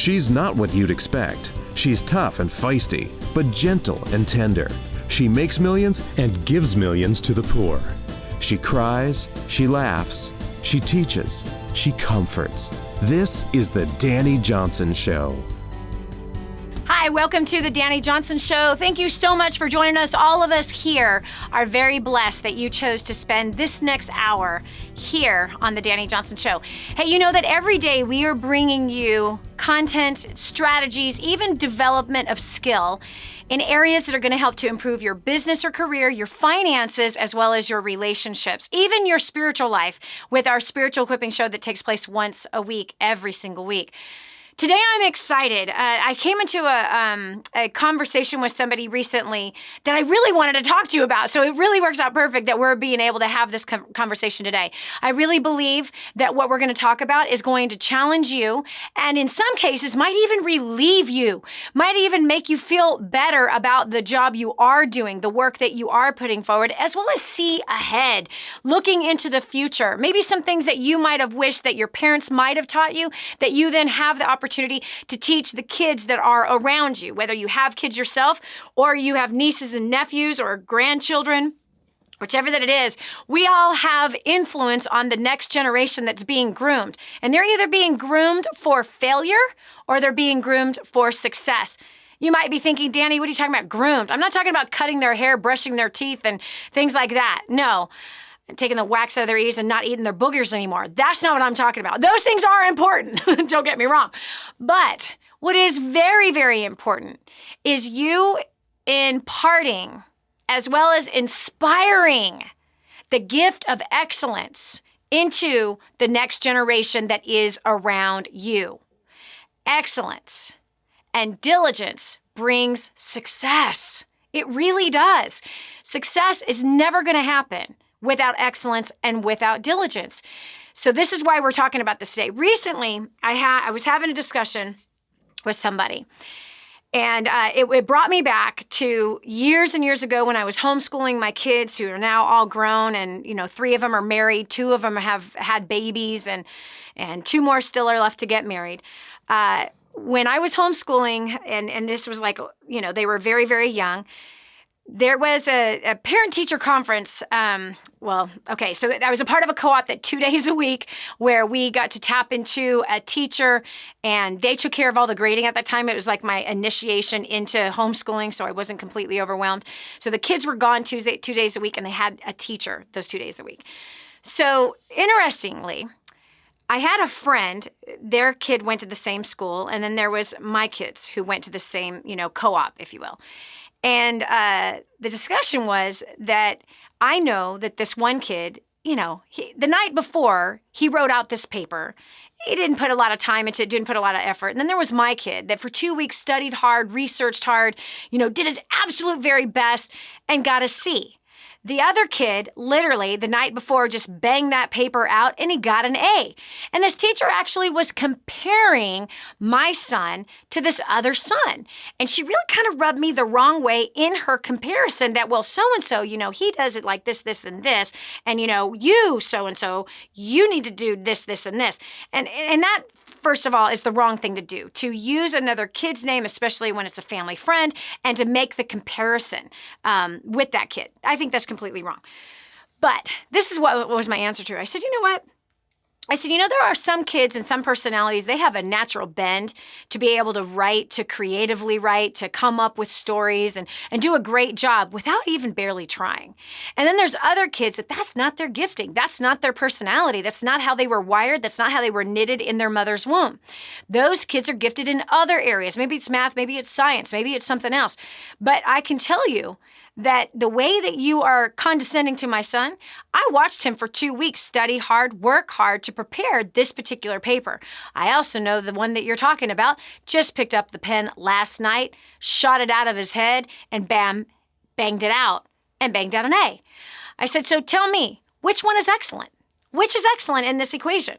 She's not what you'd expect. She's tough and feisty, but gentle and tender. She makes millions and gives millions to the poor. She cries, she laughs, she teaches, she comforts. This is the Dani Johnson Show. Hi, welcome to the Dani Johnson Show. Thank you so much for joining us. All of us here are very blessed that you chose to spend this next hour here on the Dani Johnson Show. Hey, you know that every day we are bringing you content, strategies, even development of skill in areas that are going to help to improve your business or career, your finances, as well as your relationships, even your spiritual life with our spiritual equipping show that takes place once a week, every single week. Today, I'm excited. I came into a conversation with somebody recently that I really wanted to talk to you about. So it really works out perfect that we're being able to have this conversation today. I really believe that what we're going to talk about is going to challenge you, and in some cases might even relieve you, might even make you feel better about the job you are doing, the work that you are putting forward, as well as see ahead, looking into the future. Maybe some things that you might have wished that your parents might have taught you, that you then have the opportunity to teach the kids that are around you, whether you have kids yourself or you have nieces and nephews or grandchildren, whichever that it is. We all have influence on the next generation that's being groomed. And they're either being groomed for failure or they're being groomed for success. You might be thinking, Dani, what are you talking about groomed? I'm not talking about cutting their hair, brushing their teeth, and things like that. No. Taking the wax out of their ears and not eating their boogers anymore. That's not what I'm talking about. Those things are important, don't get me wrong. But what is very, very important is you imparting as well as inspiring the gift of excellence into the next generation that is around you. Excellence and diligence brings success. It really does. Success is never going to happen without excellence and without diligence. So this is why we're talking about this today. Recently, I was having a discussion with somebody, and it brought me back to years and years ago when I was homeschooling my kids, who are now all grown, and 3 of them are married, 2 of them have had babies, and 2 more still are left to get married. When I was homeschooling, and this was like, they were very, very young, there was a parent-teacher conference. So I was a part of a co-op that 2 days a week where we got to tap into a teacher, and they took care of all the grading at that time. It was like my initiation into homeschooling, so I wasn't completely overwhelmed. So the kids were gone 2 days a week, and they had a teacher those 2 days a week. So interestingly, I had a friend, their kid went to the same school, and then there was my kids who went to the same, co-op, if you will. And the discussion was that I know that this one kid, the night before, he wrote out this paper. He didn't put a lot of time into it, didn't put a lot of effort. And then there was my kid that for 2 weeks studied hard, researched hard, did his absolute very best and got a C. The other kid, literally, the night before, just banged that paper out and he got an A. And this teacher actually was comparing my son to this other son. And she really kind of rubbed me the wrong way in her comparison that, well, so-and-so, he does it like this, this, and this. And, you, so-and-so, you need to do this, this, and this. And that, first of all, is the wrong thing to do, to use another kid's name, especially when it's a family friend, and to make the comparison with that kid. I think that's completely wrong. But this is what was my answer to her. I said, you know what? I said, there are some kids and some personalities, they have a natural bend to be able to write, to creatively write, to come up with stories and do a great job without even barely trying. And then there's other kids that's not their gifting. That's not their personality. That's not how they were wired. That's not how they were knitted in their mother's womb. Those kids are gifted in other areas. Maybe it's math, maybe it's science, maybe it's something else. But I can tell you that the way that you are condescending to my son, I watched him for 2 weeks study hard, work hard to prepare this particular paper. I also know the one that you're talking about just picked up the pen last night, shot it out of his head, and bam, banged it out and banged out an A. I said, so tell me, which one is excellent? Which is excellent in this equation?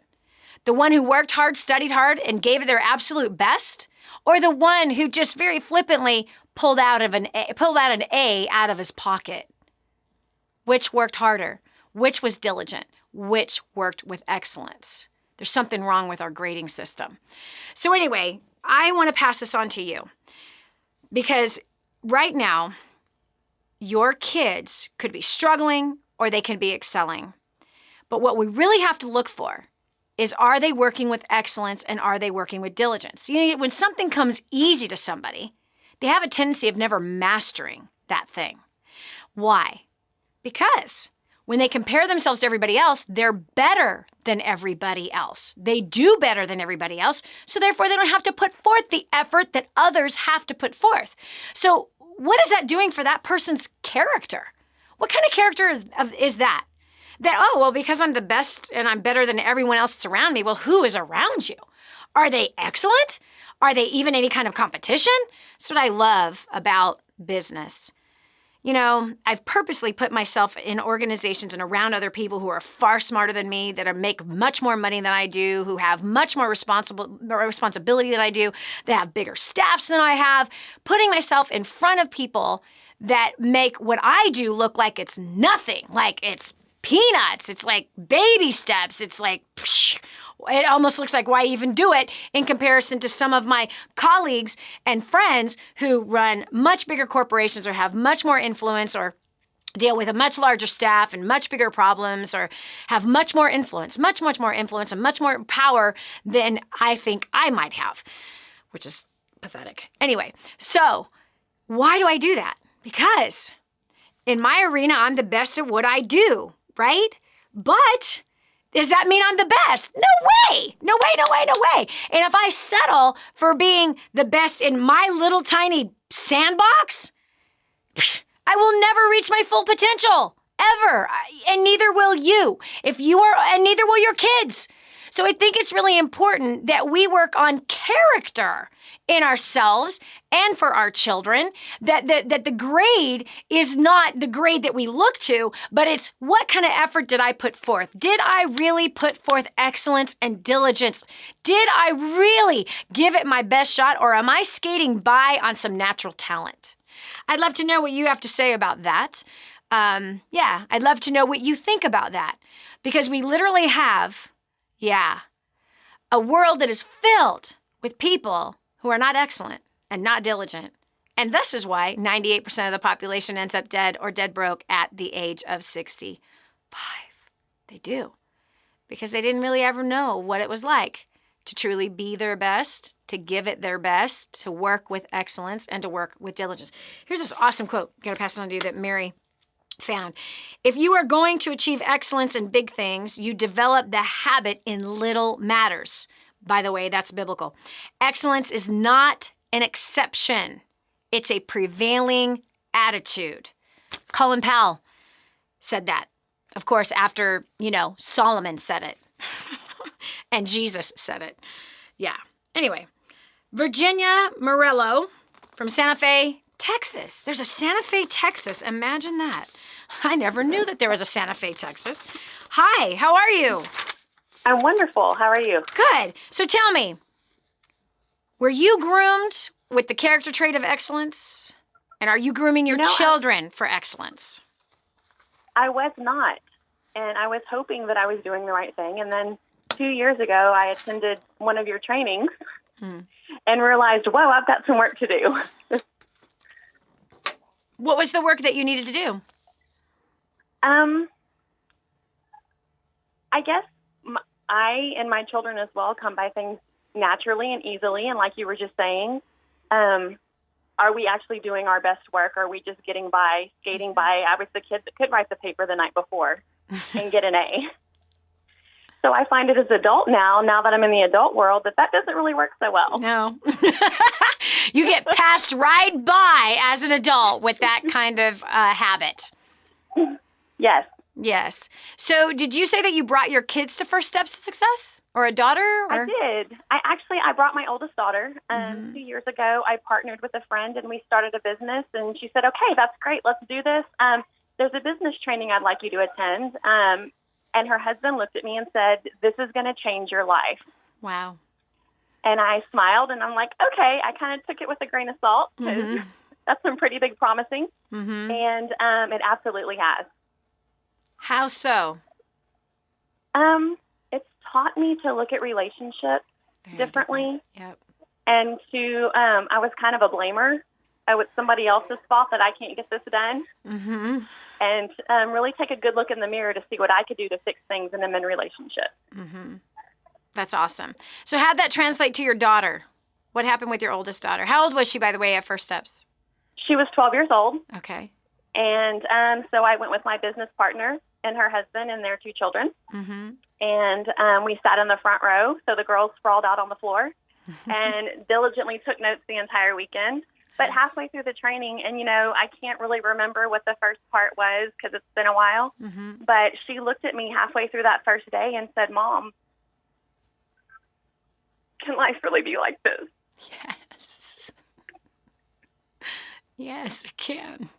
The one who worked hard, studied hard, and gave it their absolute best? Or the one who just very flippantly pulled out an A out of his pocket? Which worked harder? Which was diligent? Which worked with excellence? There's something wrong with our grading system. So anyway, I want to pass this on to you because right now, your kids could be struggling or they can be excelling. But what we really have to look for is, are they working with excellence and are they working with diligence? You know, when something comes easy to somebody, they have a tendency of never mastering that thing. Why? Because when they compare themselves to everybody else, they're better than everybody else. They do better than everybody else, so therefore they don't have to put forth the effort that others have to put forth. So what is that doing for that person's character? What kind of character is that? That, oh, well, because I'm the best and I'm better than everyone else that's around me. Well, who is around you? Are they excellent? Are they even any kind of competition? That's what I love about business. You know, I've purposely put myself in organizations and around other people who are far smarter than me, that make much more money than I do, who have much more responsibility than I do, that have bigger staffs than I have, putting myself in front of people that make what I do look like it's nothing, like it's peanuts. It's like baby steps. It's like, it almost looks like, why even do it, in comparison to some of my colleagues and friends who run much bigger corporations or have much more influence or deal with a much larger staff and much bigger problems or have much more influence, much more influence and much more power than I think I might have, which is pathetic. Anyway, so why do I do that? Because in my arena, I'm the best at what I do. Right? But does that mean I'm the best? No way! No way, no way, no way. And if I settle for being the best in my little tiny sandbox, I will never reach my full potential, ever. And neither will you. And neither will your kids. So I think it's really important that we work on character in ourselves and for our children, that the grade is not the grade that we look to, but it's what kind of effort did I put forth? Did I really put forth excellence and diligence? Did I really give it my best shot, or am I skating by on some natural talent? I'd love to know what you have to say about that. I'd love to know what you think about that, because we literally have a world that is filled with people who are not excellent and not diligent. And this is why 98% of the population ends up dead or dead broke at the age of 65. They do. Because they didn't really ever know what it was like to truly be their best, to give it their best, to work with excellence, and to work with diligence. Here's this awesome quote. I'm going to pass it on to you that Mary found. If you are going to achieve excellence in big things, you develop the habit in little matters. By the way, that's biblical. Excellence is not an exception. It's a prevailing attitude. Colin Powell said that. Of course, after, Solomon said it. And Jesus said it. Yeah. Anyway, Virginia Morello from Santa Fe, Texas. There's a Santa Fe, Texas. Imagine that. I never knew that there was a Santa Fe, Texas. Hi, how are you? I'm wonderful. How are you? Good. So tell me, were you groomed with the character trait of excellence? And are you grooming your children for excellence? I was not. And I was hoping that I was doing the right thing. And then 2 years ago, I attended one of your trainings and realized, whoa, I've got some work to do. What was the work that you needed to do? I guess I and my children as well come by things naturally and easily. And like you were just saying, are we actually doing our best work? Or are we just getting by, skating by? I was the kid that could write the paper the night before and get an A. So I find it as an adult now that I'm in the adult world, that doesn't really work so well. No. You get passed right by as an adult with that kind of habit. Yes. Yes. So did you say that you brought your kids to First Steps to Success, or a daughter? Or? I did. I brought my oldest daughter 2 years ago. I partnered with a friend and we started a business, and she said, okay, that's great. Let's do this. There's a business training I'd like you to attend. And her husband looked at me and said, this is going to change your life. Wow. And I smiled and I'm like, okay. I kind of took it with a grain of salt, because that's some pretty big promising. And it absolutely has. How so? It's taught me to look at relationships differently. Yep. and I was kind of a blamer. It's somebody else's fault that I can't get this done. Mm-hmm. And really take a good look in the mirror to see what I could do to fix things in a men relationship. Mm-hmm. That's awesome. So how'd that translate to your daughter? What happened with your oldest daughter? How old was she, by the way, at First Steps? She was 12 years old. Okay. And so I went with my business partner and her husband and their 2 children. Mm-hmm. And we sat in the front row. So the girls sprawled out on the floor and diligently took notes the entire weekend. But halfway through the training, and, I can't really remember what the first part was because it's been a while, but she looked at me halfway through that first day and said, "Mom, can life really be like this?" Yes. Yes, it can.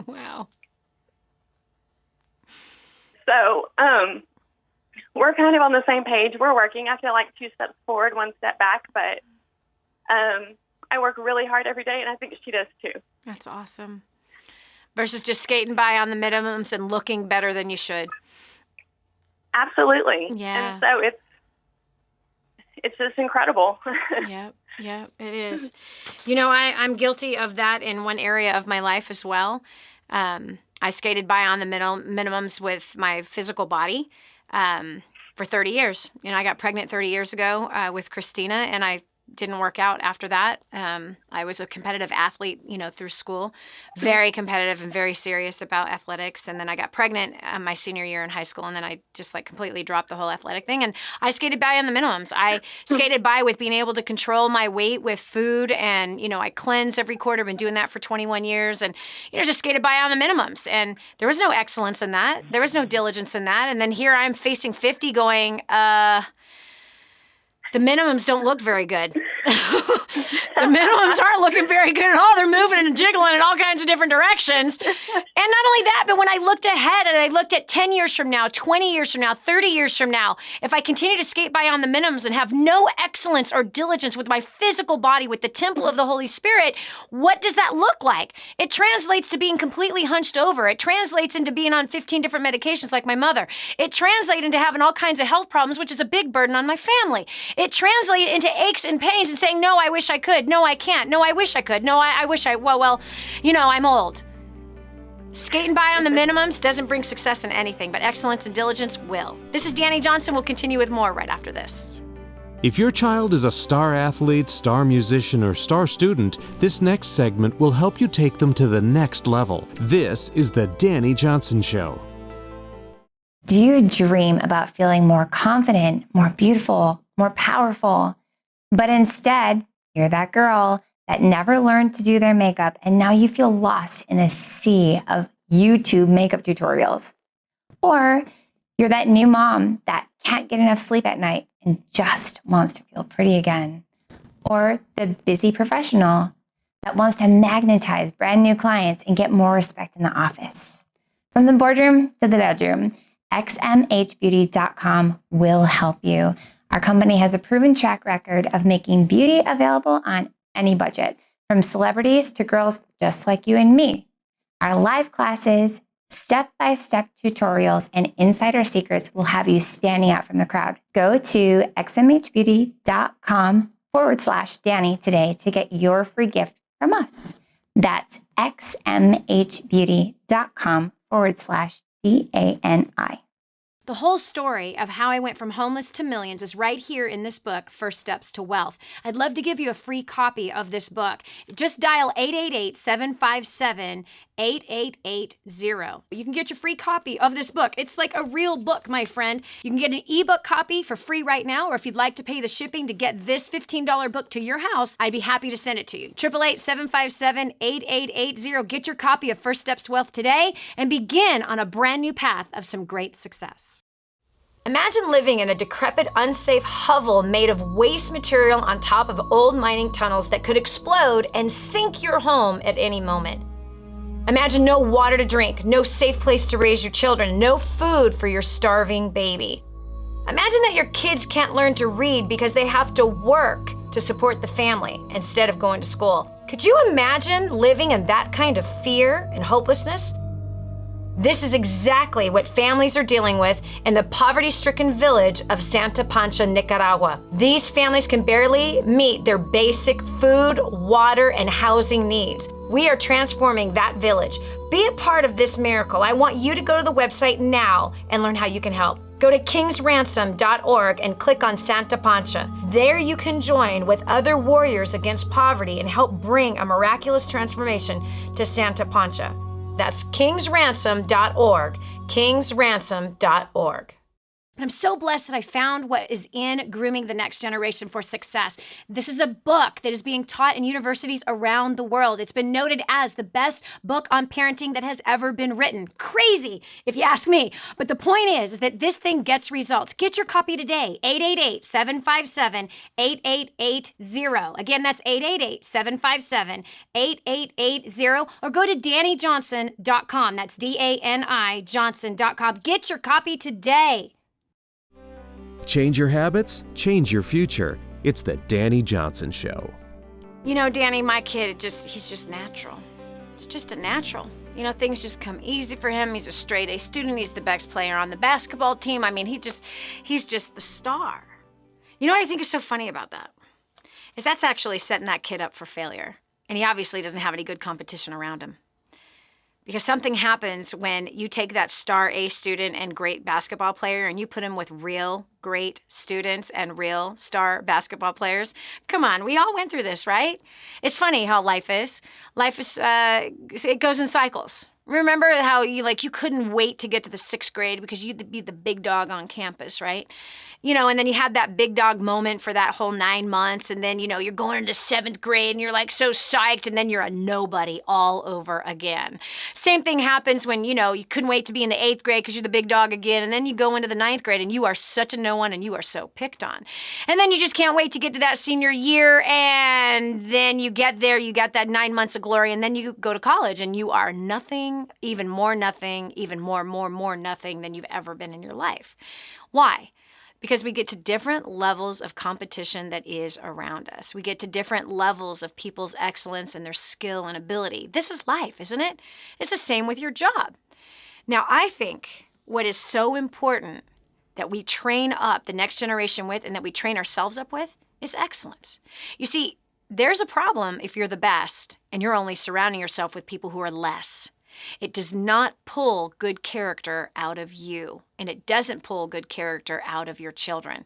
Wow. So we're kind of on the same page. We're working. I feel like 2 steps forward, 1 step back, but I work really hard every day, and I think she does too. That's awesome. Versus just skating by on the minimums and looking better than you should. Absolutely. Yeah. And so it's just incredible. Yep, it is. I'm guilty of that in one area of my life as well. I skated by on the minimums with my physical body for 30 years. I got pregnant 30 years ago with Christina, and I didn't work out after that. I was a competitive athlete, through school, very competitive and very serious about athletics. And then I got pregnant my senior year in high school, and then I just completely dropped the whole athletic thing. And I skated by on the minimums. I skated by with being able to control my weight with food, and I cleanse every quarter. Been doing that for 21 years, and just skated by on the minimums. And there was no excellence in that. There was no diligence in that. And then here I'm facing 50, going, the minimums don't look very good. The minimums aren't looking very good at all. They're moving and jiggling in all kinds of different directions. And not only that, but when I looked ahead and I looked at 10 years from now, 20 years from now, 30 years from now, if I continue to skate by on the minimums and have no excellence or diligence with my physical body, with the temple of the Holy Spirit, what does that look like? It translates to being completely hunched over. It translates into being on 15 different medications like my mother. It translates into having all kinds of health problems, which is a big burden on my family. It translates into aches and pains and saying, no, I wish I could. No, I can't. No, I wish I could. No, I wish I, I'm old. Skating by on the minimums doesn't bring success in anything, but excellence and diligence will. This is Dani Johnson. We'll continue with more right after this. If your child is a star athlete, star musician, or star student, this next segment will help you take them to the next level. This is the Dani Johnson Show. Do you dream about feeling more confident, more beautiful, more powerful? But instead, you're that girl that never learned to do their makeup, and now you feel lost in a sea of YouTube makeup tutorials. Or you're that new mom that can't get enough sleep at night and just wants to feel pretty again. Or the busy professional that wants to magnetize brand new clients and get more respect in the office. From the boardroom to the bedroom, xmhbeauty.com will help you. Our company has a proven track record of making beauty available on any budget, from celebrities to girls just like you and me. Our live classes, step-by-step tutorials, and insider secrets will have you standing out from the crowd. Go to xmhbeauty.com/Dani today to get your free gift from us. That's xmhbeauty.com/DANI. The whole story of how I went from homeless to millions is right here in this book, First Steps to Wealth. I'd love to give you a free copy of this book. Just dial 888-757-8880. You can get your free copy of this book. It's like a real book, my friend. You can get an ebook copy for free right now, or if you'd like to pay the shipping to get this $15 book to your house, I'd be happy to send it to you. 888-757-8880. Get your copy of First Steps to Wealth today and begin on a brand new path of some great success. Imagine living in a decrepit, unsafe hovel made of waste material on top of old mining tunnels that could explode and sink your home at any moment. Imagine no water to drink, no safe place to raise your children, no food for your starving baby. Imagine that your kids can't learn to read because they have to work to support the family instead of going to school. Could you imagine living in that kind of fear and hopelessness? This is exactly what families are dealing with in the poverty-stricken village of Santa Pancha, Nicaragua. These families can barely meet their basic food, water, and housing needs. We are transforming that village. Be a part of this miracle. I want you to go to the website now and learn how you can help. Go to kingsransom.org and click on Santa Pancha. There you can join with other warriors against poverty and help bring a miraculous transformation to Santa Pancha. That's kingsransom.org, kingsransom.org. But I'm so blessed that I found what is in Grooming the Next Generation for Success. This is a book that is being taught in universities around the world. It's been noted as the best book on parenting that has ever been written. Crazy, if you ask me. But the point is that this thing gets results. Get your copy today, 888-757-8880. Again, that's 888-757-8880. Or go to DaniJohnson.com. That's D-A-N-I Johnson.com. Get your copy today. Change your habits, change your future. It's the Dani Johnson Show. You know, Danny, my kid, he's just natural. It's just a natural. You know, things just come easy for him. He's a straight A student. He's the best player on the basketball team. I mean, he's just the star. You know what I think is so funny about that? Is that's actually setting that kid up for failure. And he obviously doesn't have any good competition around him. Because something happens when you take that star A student and great basketball player and you put him with real great students and real star basketball players. Come on, we all went through this, right? It's funny how life is. Life is, it goes in cycles. Remember how you couldn't wait to get to the 6th grade because you'd be the big dog on campus, right? You know, and then you had that big dog moment for that whole 9 months. And then, you know, you're going into 7th grade and you're like so psyched. And then you're a nobody all over again. Same thing happens when, you know, you couldn't wait to be in the 8th grade because you're the big dog again. And then you go into the 9th grade and you are such a no one and you are so picked on. And then you just can't wait to get to that senior year. And then you get there, you got that 9 months of glory. And then you go to college and you are nothing, even more nothing, even more nothing than you've ever been in your life. Why? Because we get to different levels of competition that is around us. We get to different levels of people's excellence and their skill and ability. This is life, isn't it? It's the same with your job. Now, I think what is so important that we train up the next generation with and that we train ourselves up with is excellence. You see, there's a problem if you're the best and you're only surrounding yourself with people who are less. It does not pull good character out of you, and it doesn't pull good character out of your children.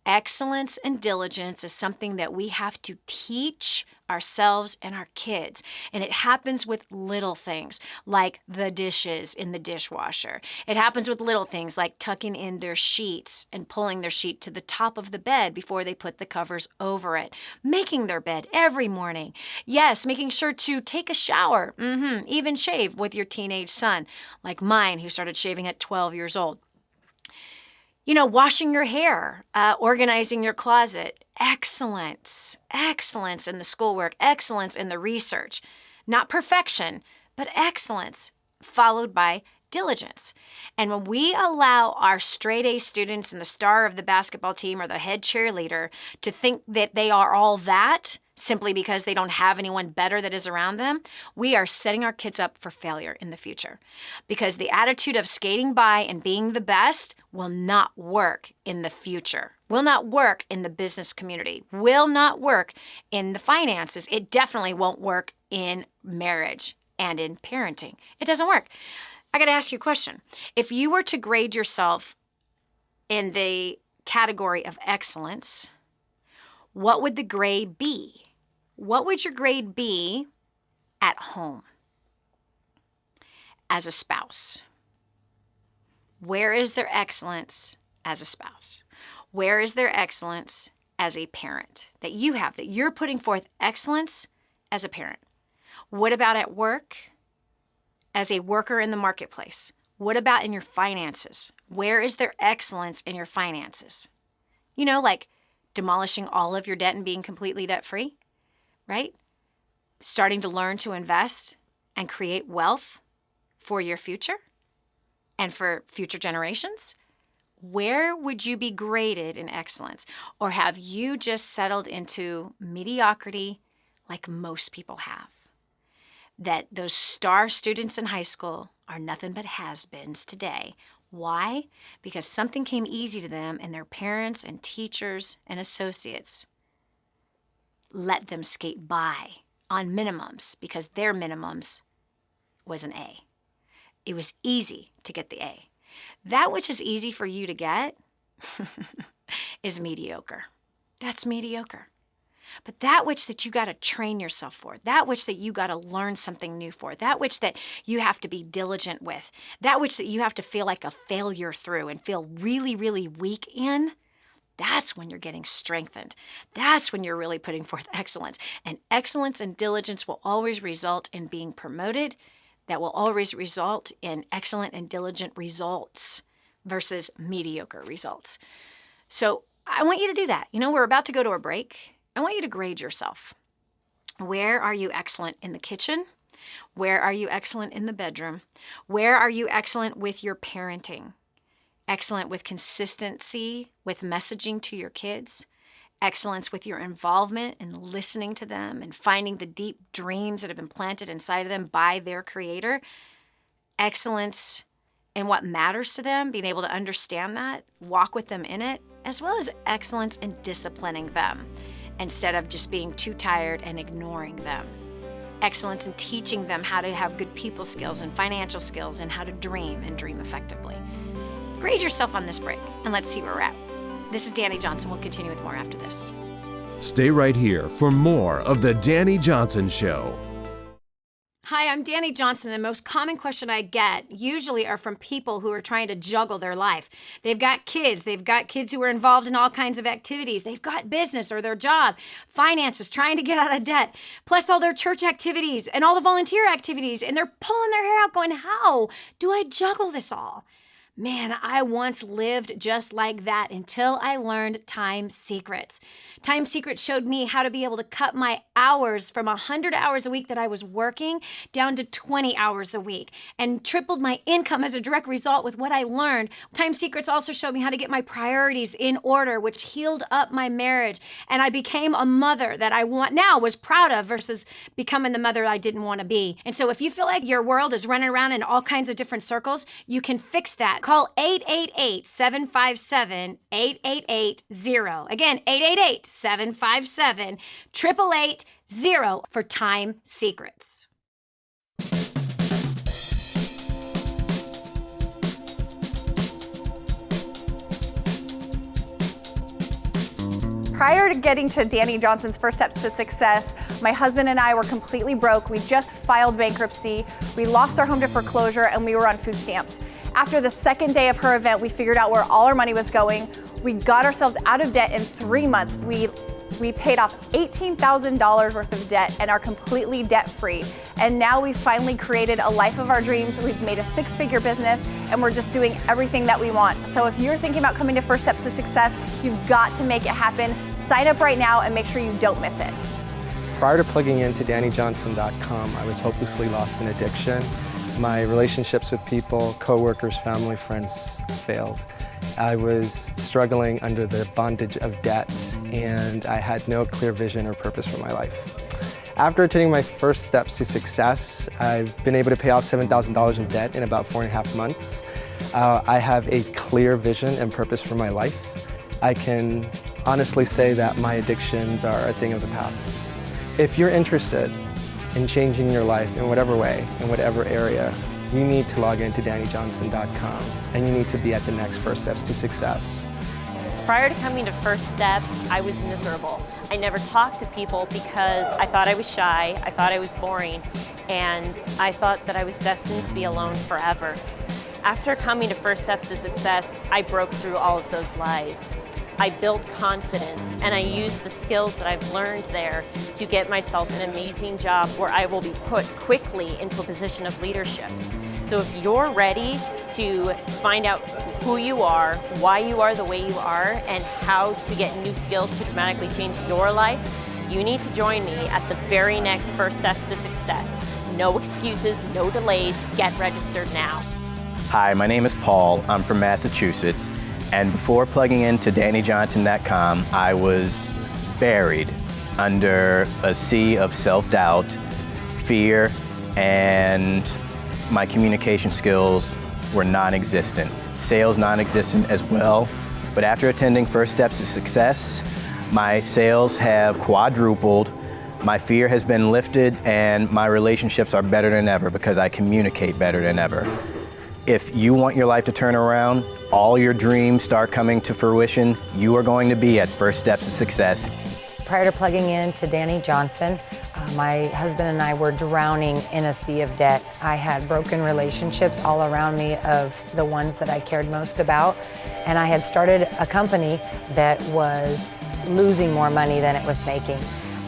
Excellence and diligence is something that we have to teach ourselves and our kids. And it happens with little things like the dishes in the dishwasher. It happens with little things like tucking in their sheets and pulling their sheet to the top of the bed before they put the covers over it. Making their bed every morning. Yes, making sure to take a shower. Even shave with your teenage son, like mine, who started shaving at 12 years old. You know, washing your hair, organizing your closet, excellence in the schoolwork, excellence in the research. Not perfection, but excellence, followed by diligence. And when we allow our straight A students and the star of the basketball team or the head cheerleader to think that they are all that, simply because they don't have anyone better that is around them, we are setting our kids up for failure in the future. Because the attitude of skating by and being the best will not work in the future, will not work in the business community, will not work in the finances. It definitely won't work in marriage and in parenting. It doesn't work. I got to ask you a question. If you were to grade yourself in the category of excellence, what would the grade be? What would your grade be at home as a spouse? Where is their excellence as a spouse? Where is their excellence as a parent that you have, that you're putting forth excellence as a parent? What about at work as a worker in the marketplace? What about in your finances? Where is there excellence in your finances? You know, like demolishing all of your debt and being completely debt-free, right? Starting to learn to invest and create wealth for your future and for future generations. Where would you be graded in excellence? Or have you just settled into mediocrity like most people have? That those star students in high school are nothing but has-beens today. Why? Because something came easy to them and their parents and teachers and associates let them skate by on minimums because their minimums was an A. It was easy to get the A. That which is easy for you to get is mediocre. That's mediocre. But that which that you got to train yourself for, that which that you got to learn something new for, that which that you have to be diligent with, that which that you have to feel like a failure through and feel really, really weak in, that's when you're getting strengthened. That's when you're really putting forth excellence. And excellence and diligence will always result in being promoted. That will always result in excellent and diligent results versus mediocre results. So I want you to do that. You know, we're about to go to a break. I want you to grade yourself. Where are you excellent in the kitchen? Where are you excellent in the bedroom? Where are you excellent with your parenting? Excellent with consistency, with messaging to your kids? Excellence with your involvement and listening to them and finding the deep dreams that have been planted inside of them by their creator? Excellence in what matters to them, being able to understand that, walk with them in it, as well as excellence in disciplining them instead of just being too tired and ignoring them. Excellence in teaching them how to have good people skills and financial skills and how to dream and dream effectively. Grade yourself on this break and let's see where we're at. This is Dani Johnson. We'll continue with more after this. Stay right here for more of The Dani Johnson Show. Hi, I'm Dani Johnson. The most common question I get usually are from people who are trying to juggle their life. They've got kids who are involved in all kinds of activities. They've got business or their job, finances, trying to get out of debt, plus all their church activities and all the volunteer activities. And they're pulling their hair out going, how do I juggle this all? Man, I once lived just like that until I learned Time Secrets. Time Secrets showed me how to be able to cut my hours from 100 hours a week that I was working down to 20 hours a week and tripled my income as a direct result with what I learned. Time Secrets also showed me how to get my priorities in order, which healed up my marriage. And I became a mother that I was proud of versus becoming the mother I didn't want to be. And so if you feel like your world is running around in all kinds of different circles, you can fix that. Call 888-757-8880. Again, 888-757-8880 for Time Secrets. Prior to getting to Dani Johnson's First Steps to Success, my husband and I were completely broke. We just filed bankruptcy. We lost our home to foreclosure and we were on food stamps. After the second day of her event, we figured out where all our money was going. We got ourselves out of debt in 3 months. We paid off $18,000 worth of debt and are completely debt-free. And now we've finally created a life of our dreams. We've made a 6-figure business and we're just doing everything that we want. So if you're thinking about coming to First Steps to Success, you've got to make it happen. Sign up right now and make sure you don't miss it. Prior to plugging into DaniJohnson.com, I was hopelessly lost in addiction. My relationships with people, coworkers, family, friends failed. I was struggling under the bondage of debt and I had no clear vision or purpose for my life. After taking my first steps to success, I've been able to pay off $7,000 in debt in about 4.5 months. I have a clear vision and purpose for my life. I can honestly say that my addictions are a thing of the past. If you're interested in changing your life in whatever way, in whatever area, you need to log into DaniJohnson.com and you need to be at the next First Steps to Success. Prior to coming to First Steps, I was miserable. I never talked to people because I thought I was shy, I thought I was boring, and I thought that I was destined to be alone forever. After coming to First Steps to Success, I broke through all of those lies. I built confidence and I used the skills that I've learned there to get myself an amazing job where I will be put quickly into a position of leadership. So if you're ready to find out who you are, why you are the way you are, and how to get new skills to dramatically change your life, you need to join me at the very next First Steps to Success. No excuses, no delays, get registered now. Hi, my name is Paul. I'm from Massachusetts. And before plugging into DaniJohnson.com, I was buried under a sea of self-doubt, fear, and my communication skills were non-existent. Sales non-existent as well. But after attending First Steps to Success, my sales have quadrupled, my fear has been lifted, and my relationships are better than ever because I communicate better than ever. If you want your life to turn around, all your dreams start coming to fruition, you are going to be at First Steps to Success. Prior to plugging in to Dani Johnson, my husband and I were drowning in a sea of debt. I had broken relationships all around me of the ones that I cared most about, and I had started a company that was losing more money than it was making.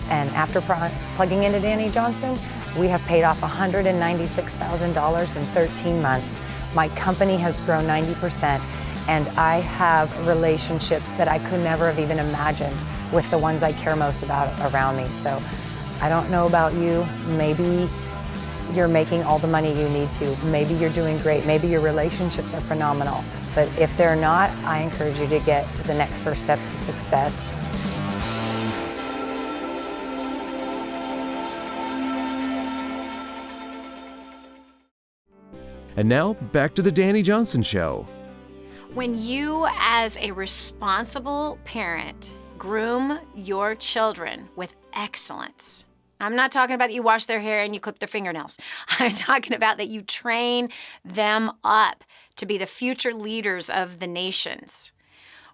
And after plugging into Dani Johnson, we have paid off $196,000 in 13 months. My company has grown 90%, and I have relationships that I could never have even imagined with the ones I care most about around me. So I don't know about you, maybe you're making all the money you need to, maybe you're doing great, maybe your relationships are phenomenal, but if they're not, I encourage you to get to the next first steps to success. And now, back to the Dani Johnson Show. When you, as a responsible parent, groom your children with excellence, I'm not talking about that you wash their hair and you clip their fingernails. I'm talking about that you train them up to be the future leaders of the nations.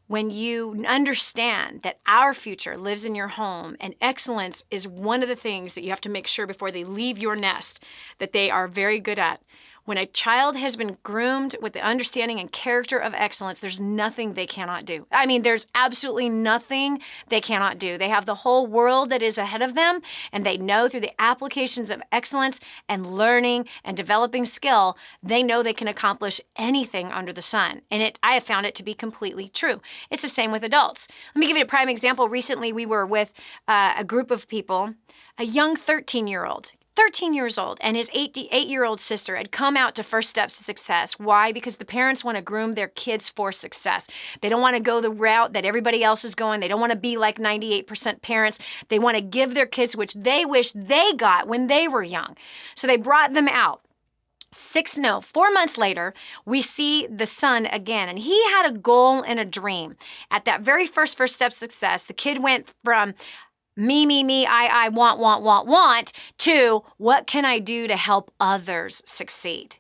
When you understand that our future lives in your home and excellence is one of the things that you have to make sure before they leave your nest that they are very good at. When a child has been groomed with the understanding and character of excellence, there's nothing they cannot do. I mean, there's absolutely nothing they cannot do. They have the whole world that is ahead of them, and they know through the applications of excellence and learning and developing skill, they know they can accomplish anything under the sun. And I have found it to be completely true. It's the same with adults. Let me give you a prime example. Recently, we were with a group of people, a young 13 years old, and his 8-year-old sister had come out to First Steps to Success. Why? Because the parents want to groom their kids for success. They don't want to go the route that everybody else is going. They don't want to be like 98% parents. They want to give their kids which they wish they got when they were young. So they brought them out. 4 months later, we see the son again, and he had a goal and a dream. At that very first Steps to Success, the kid went from me, I want, to what can I do to help others succeed?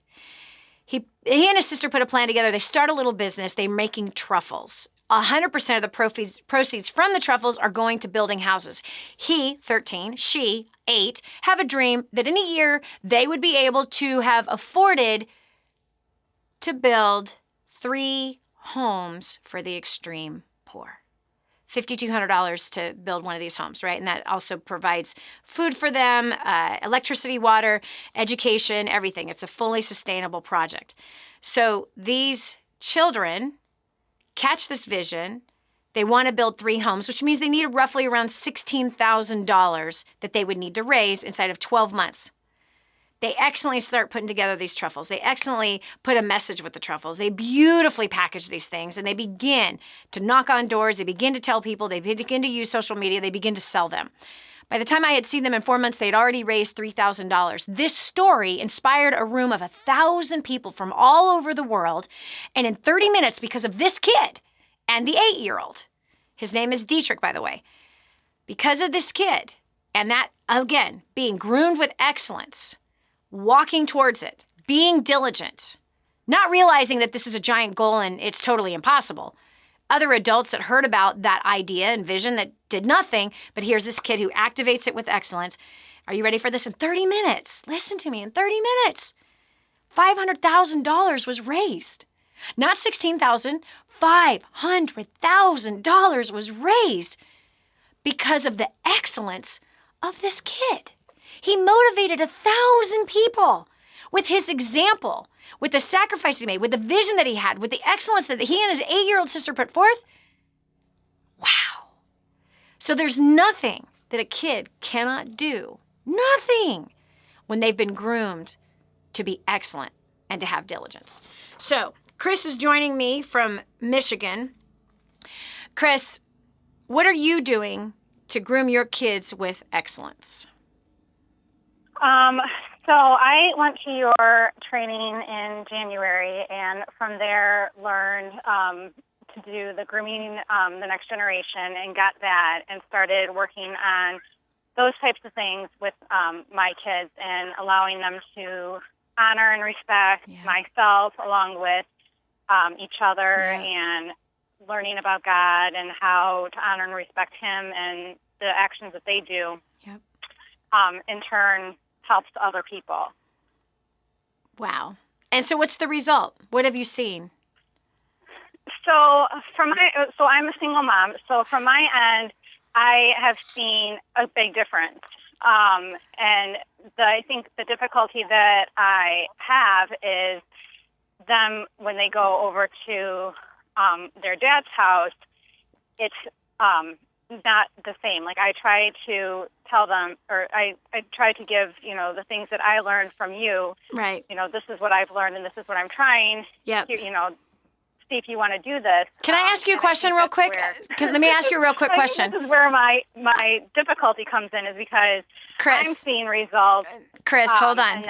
He and his sister put a plan together. They start a little business. They're making truffles. 100% of the proceeds from the truffles are going to building houses. He, 13, she, 8, have a dream that in a year they would be able to have afforded to build 3 homes for the extreme poor. $5,200 to build one of these homes, right? And that also provides food for them, electricity, water, education, everything. It's a fully sustainable project. So these children catch this vision. They want to build 3 homes, which means they need roughly around $16,000 that they would need to raise inside of 12 months. They excellently start putting together these truffles. They excellently put a message with the truffles. They beautifully package these things, and they begin to knock on doors. They begin to tell people. They begin to use social media. They begin to sell them. By the time I had seen them in 4 months, they'd already raised $3,000. This story inspired a room of 1,000 people from all over the world, and in 30 minutes, because of this kid and the 8-year-old, his name is Dietrich, by the way, because of this kid, and that, again, being groomed with excellence, walking towards it, being diligent, not realizing that this is a giant goal and it's totally impossible. Other adults that heard about that idea and vision that did nothing, but here's this kid who activates it with excellence. Are you ready for this? In 30 minutes, listen to me, in 30 minutes, $500,000 was raised. Not $16,000, $500,000 was raised because of the excellence of this kid. He motivated 1,000 people with his example, with the sacrifice he made, with the vision that he had, with the excellence that he and his 8-year-old sister put forth. Wow. So there's nothing that a kid cannot do, nothing, when they've been groomed to be excellent and to have diligence. So Chris is joining me from Michigan. Chris, what are you doing to groom your kids with excellence? So I went to your training in January, and from there learned to do the grooming the next generation, and got that and started working on those types of things with my kids and allowing them to honor and respect myself along with each other, and learning about God and how to honor and respect Him and the actions that they do. Yep. In turn helps other people. Wow. And so what's the result? What have you seen? So I'm a single mom. So from my end, I have seen a big difference. And I think the difficulty that I have is them when they go over to their dad's house, it's not the same. Like I try to tell them, or I try to give, the things that I learned from you. Right. This is what I've learned and this is what I'm trying. Yep. See if you want to do this. Can I ask you a question real quick? Let me ask you a real quick question. This is where my difficulty comes in, is because Chris, I'm seeing results. Chris, hold on.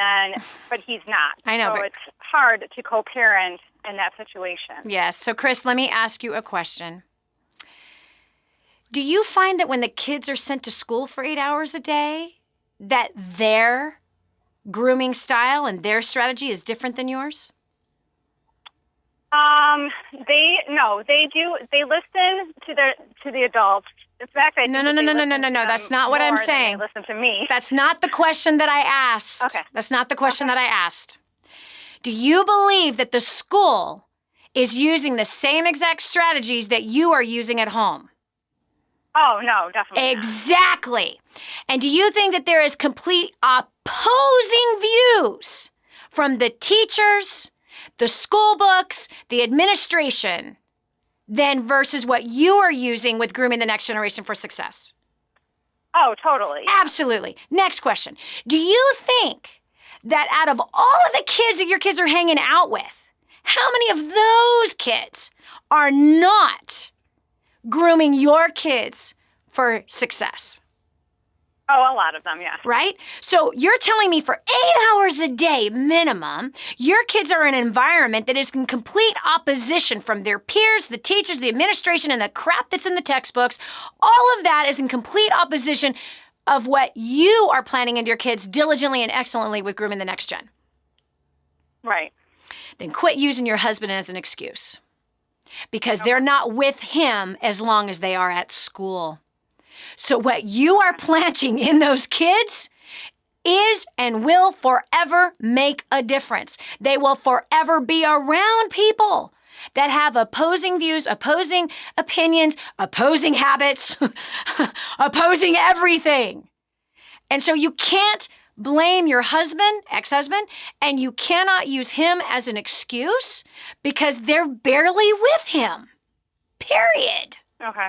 But he's not. I know, so but it's hard to co-parent in that situation. Yes. So Chris, let me ask you a question. Do you find that when the kids are sent to school for 8 hours a day, that their grooming style and their strategy is different than yours? They do. They listen to the adults. In fact, I think No. That's not what I'm saying. They listen to me. That's not the question that I asked. Okay. That's not the question that I asked. Do you believe that the school is using the same exact strategies that you are using at home? Oh, no, definitely Exactly. And do you think that there is complete opposing views from the teachers, the school books, the administration, then versus what you are using with grooming the next generation for success? Oh, totally. Absolutely. Next question. Do you think that out of all of the kids that your kids are hanging out with, how many of those kids are not grooming your kids for success? Oh, a lot of them, yeah. Right? So you're telling me for 8 hours a day minimum, your kids are in an environment that is in complete opposition from their peers, the teachers, the administration, and the crap that's in the textbooks. All of that is in complete opposition of what you are planning into your kids diligently and excellently with grooming the next gen. Right. Then quit using your husband as an excuse, because they're not with him as long as they are at school. So what you are planting in those kids is and will forever make a difference. They will forever be around people that have opposing views, opposing opinions, opposing habits, opposing everything. And so you can't blame your husband, ex-husband, and you cannot use him as an excuse because they're barely with him. Period. Okay.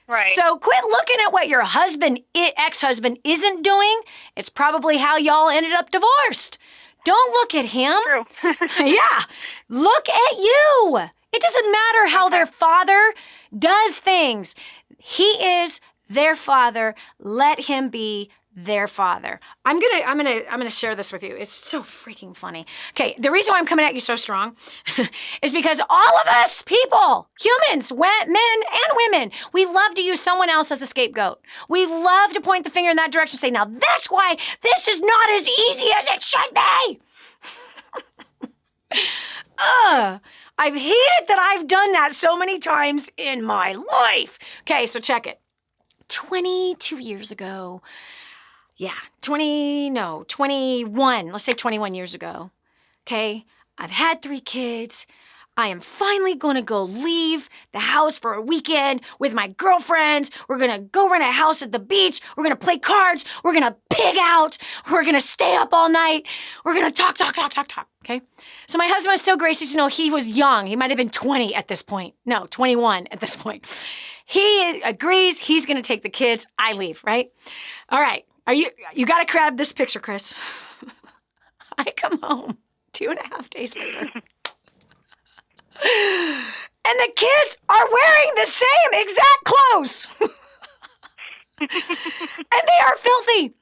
Right. So quit looking at what your husband, ex-husband isn't doing. It's probably how y'all ended up divorced. Don't look at him. True. Yeah. Look at you. It doesn't matter how their father does things. He is their father. Let him be their father. I'm gonna share this with you. It's so freaking funny. Okay, the reason why I'm coming at you so strong is because all of us people, humans, men and women, we love to use someone else as a scapegoat. We love to point the finger in that direction and say, now that's why this is not as easy as it should be. I've hated that I've done that so many times in my life. Okay, so check it. 22 years ago, 21. Let's say 21 years ago. Okay, I've had 3 kids. I am finally going to go leave the house for a weekend with my girlfriends. We're going to go rent a house at the beach. We're going to play cards. We're going to pig out. We're going to stay up all night. We're going to talk. Okay? So my husband was so gracious. He was young. He might have been 20 at this point. No, 21 at this point. He agrees. He's going to take the kids. I leave, right? All right. You got to grab this picture, Chris. I come home 2.5 days later. And the kids are wearing the same exact clothes. And they are filthy.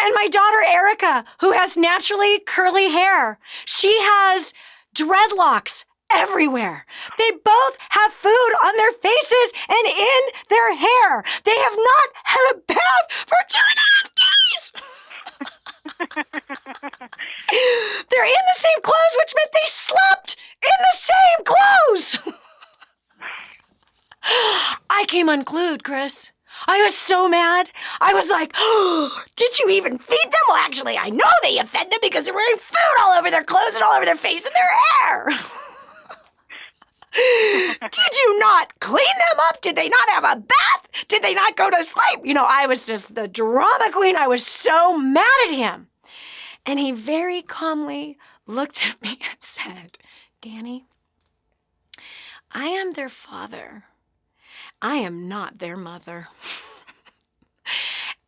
And my daughter Erica, who has naturally curly hair, she has dreadlocks everywhere. They both have food on their faces and in their hair. They have not had a bath for 2.5 days. They're in the same clothes, which meant they slept in the same clothes. I came unglued, Chris. I was so mad. I was like, oh, did you even feed them? Well, actually, I know that you fed them because they're wearing food all over their clothes and all over their face and their hair. Did you not clean them up? Did they not have a bath? Did they not go to sleep? You know, I was just the drama queen. I was so mad at him. And he very calmly looked at me and said, Dani, I am their father. I am not their mother.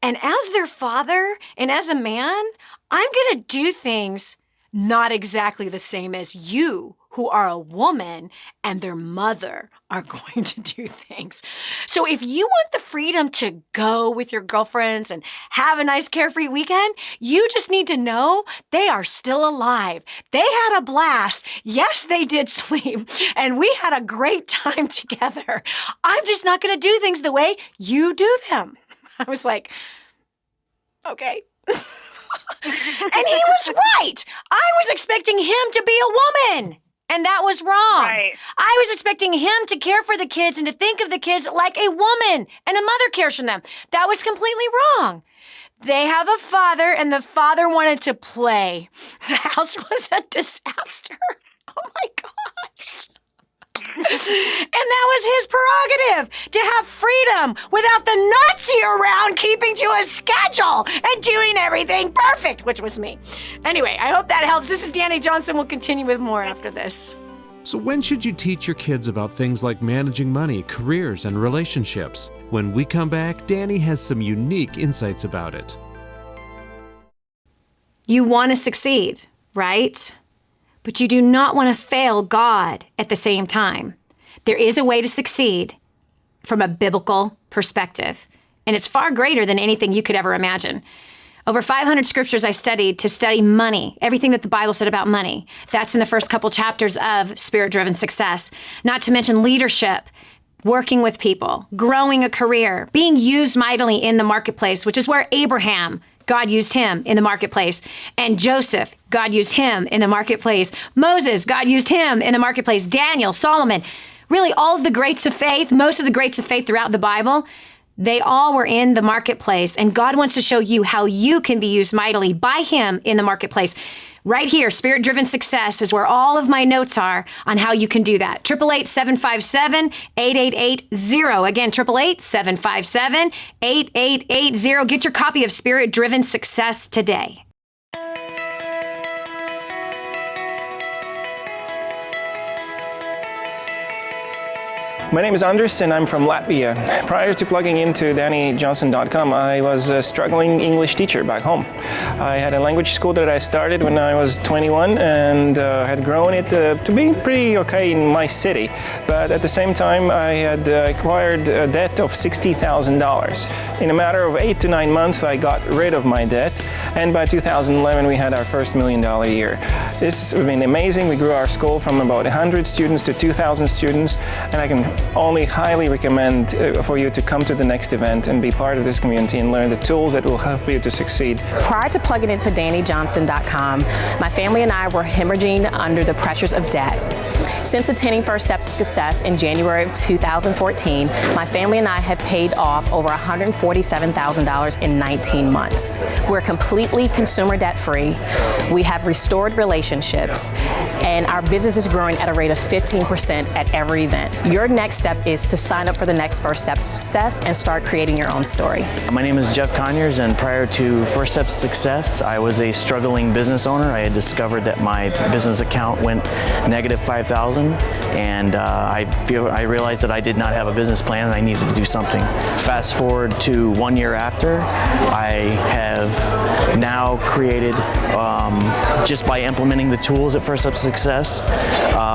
And as their father and as a man, I'm going to do things not exactly the same as you, who are a woman and their mother, are going to do things. So if you want the freedom to go with your girlfriends and have a nice carefree weekend, you just need to know they are still alive. They had a blast. Yes, they did sleep. And we had a great time together. I'm just not going to do things the way you do them. I was like, okay. And he was right. I was expecting him to be a woman. And that was wrong. Right. I was expecting him to care for the kids and to think of the kids like a woman and a mother cares for them. That was completely wrong. They have a father, and the father wanted to play. The house was a disaster. Oh my gosh. And that was his prerogative, to have freedom without the Nazi around keeping to a schedule and doing everything perfect, which was me. Anyway, I hope that helps. This is Dani Johnson. We'll continue with more after this. So when should you teach your kids about things like managing money, careers, and relationships? When we come back, Dani has some unique insights about it. You want to succeed, right? But you do not want to fail God at the same time. There is a way to succeed from a biblical perspective, and it's far greater than anything you could ever imagine. Over 500 scriptures I studied to study money, everything that the Bible said about money. That's in the first couple chapters of Spirit-Driven Success. Not to mention leadership, working with people, growing a career, being used mightily in the marketplace, which is where Abraham, God used him in the marketplace. And Joseph, God used him in the marketplace. Moses, God used him in the marketplace. Daniel, Solomon, really all of the greats of faith, most of the greats of faith throughout the Bible, they all were in the marketplace. And God wants to show you how you can be used mightily by him in the marketplace. Right here, Spirit-Driven Success is where all of my notes are on how you can do that. 888-757-8880. Again, 888-757-8880. Get your copy of Spirit-Driven Success today. My name is Andris and I'm from Latvia. Prior to plugging into DaniJohnson.com, I was a struggling English teacher back home. I had a language school that I started when I was 21 and had grown it to be pretty okay in my city. But at the same time, I had acquired a debt of $60,000. In a matter of 8 to 9 months, I got rid of my debt. And by 2011, we had our first $1 million year. This has been amazing. We grew our school from about 100 students to 2,000 students. And I can only highly recommend for you to come to the next event and be part of this community and learn the tools that will help you to succeed. Prior to plugging into DaniJohnson.com, my family and I were hemorrhaging under the pressures of debt. Since attending First Steps to Success in January of 2014, my family and I have paid off over $147,000 in 19 months. We're completely consumer debt free. We have restored relationships, and our business is growing at a rate of 15% at every event. Your next step is to sign up for the next First Steps to Success and start creating your own story. My name is Jeff Conyers, and prior to First Steps to Success, I was a struggling business owner. I had discovered that my business account went negative $5,000 $50,000, and I realized that I did not have a business plan and I needed to do something. Fast forward to 1 year after, I have now created, just by implementing the tools at First Steps to Success,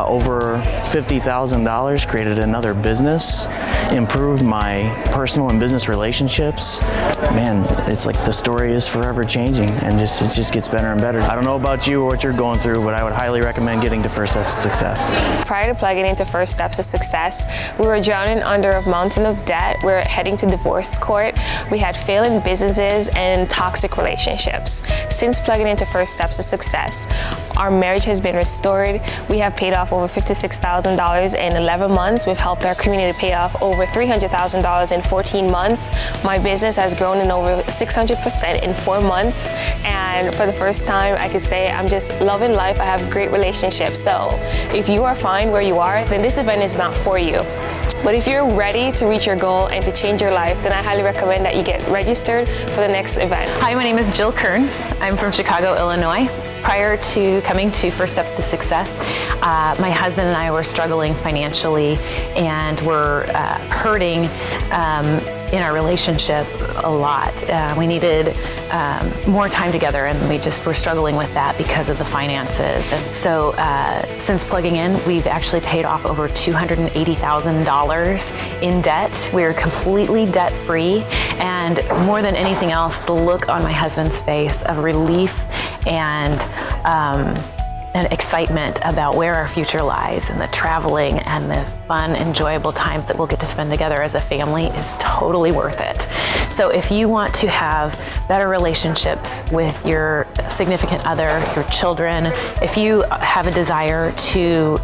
over $50,000, created another business, improved my personal and business relationships. Man, it's like the story is forever changing, and it just gets better and better. I don't know about you or what you're going through, but I would highly recommend getting to First Steps to Success. Prior to plugging into First Steps to Success, we were drowning under a mountain of debt. We were heading to divorce court. We had failing businesses and toxic relationships. Since plugging into First Steps to Success, our marriage has been restored. We have paid off over $56,000 in 11 months. We've helped our community pay off over $300,000 in 14 months. My business has grown in over 600% in 4 months. And for the first time, I could say I'm just loving life. I have great relationships. So if you are fine where you are, then this event is not for you. But if you're ready to reach your goal and to change your life, then I highly recommend that you get registered for the next event. Hi, my name is Jill Kearns. I'm from Chicago, Illinois. Prior to coming to First Steps to Success, my husband and I were struggling financially and were hurting in our relationship a lot. We needed more time together, and we just were struggling with that because of the finances. And so since plugging in, we've actually paid off over $280,000 in debt. We're completely debt-free, and more than anything else, the look on my husband's face of relief and excitement about where our future lies, and the traveling and the fun, enjoyable times that we'll get to spend together as a family is totally worth it. So if you want to have better relationships with your significant other, your children, if you have a desire to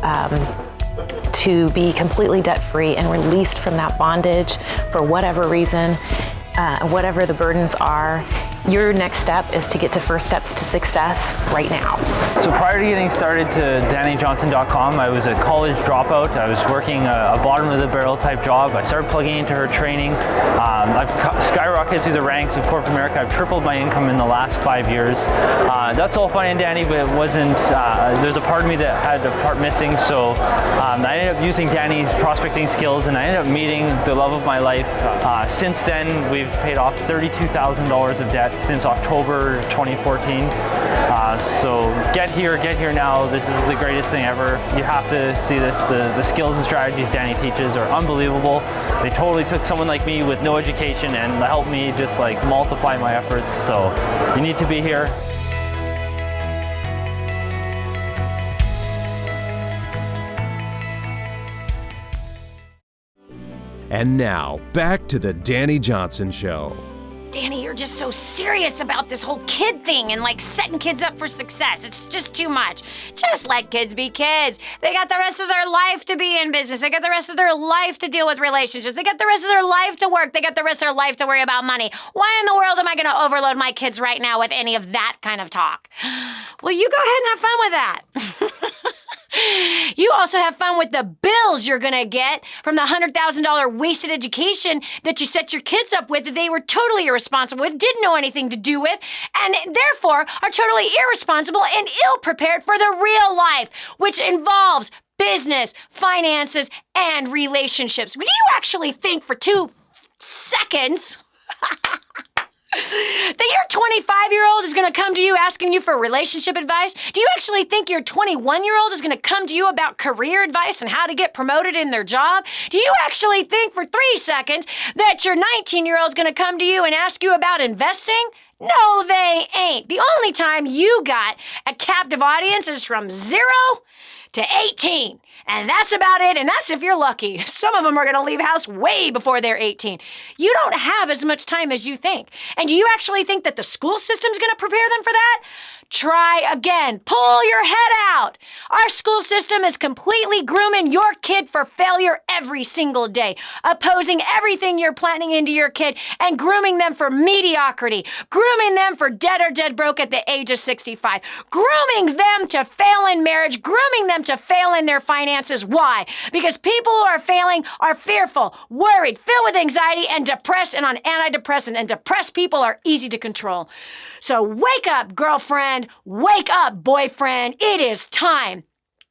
be completely debt-free and released from that bondage for whatever reason, whatever the burdens are, your next step is to get to First Steps to Success right now. So prior to getting started to DaniJohnson.com, I was a college dropout. I was working a bottom of the barrel type job. I started plugging into her training. I've skyrocketed through the ranks of corporate America. I've tripled my income in the last 5 years. That's all fine and dandy, but it wasn't, there's a part of me that had a part missing. So I ended up using Dani's prospecting skills, and I ended up meeting the love of my life. Since then, we've paid off $32,000 of debt since October 2014. So get here now. This is the greatest thing ever. You have to see this. The skills and strategies Dani teaches are unbelievable. They totally took someone like me with no education and helped me just like multiply my efforts. So you need to be here. And now, back to the Dani Johnson Show. Dani, you're just so serious about this whole kid thing and like setting kids up for success. It's just too much. Just let kids be kids. They got the rest of their life to be in business. They got the rest of their life to deal with relationships. They got the rest of their life to work. They got the rest of their life to worry about money. Why in the world am I going to overload my kids right now with any of that kind of talk? Well, you go ahead and have fun with that. You also have fun with the bills you're going to get from the $100,000 wasted education that you set your kids up with that they were totally irresponsible with, didn't know anything to do with, and therefore are totally irresponsible and ill-prepared for the real life, which involves business, finances, and relationships. Do you actually think for 2 seconds that your 25-year-old is going to come to you asking you for relationship advice? Do you actually think your 21-year-old is going to come to you about career advice and how to get promoted in their job? Do you actually think for 3 seconds that your 19-year-old is going to come to you and ask you about investing? No, they ain't. The only time you got a captive audience is from 0 to 18. And that's about it, and that's if you're lucky. Some of them are going to leave house way before they're 18. You don't have as much time as you think. And do you actually think that the school system's going to prepare them for that? Try again. Pull your head out. Our school system is completely grooming your kid for failure every single day, opposing everything you're planting into your kid and grooming them for mediocrity, grooming them for dead or dead broke at the age of 65, grooming them to fail in marriage, grooming them to fail in their finances. Why? Because people who are failing are fearful, worried, filled with anxiety, and depressed and on antidepressant, and depressed people are easy to control. So wake up, girlfriend. Wake up, boyfriend. It is time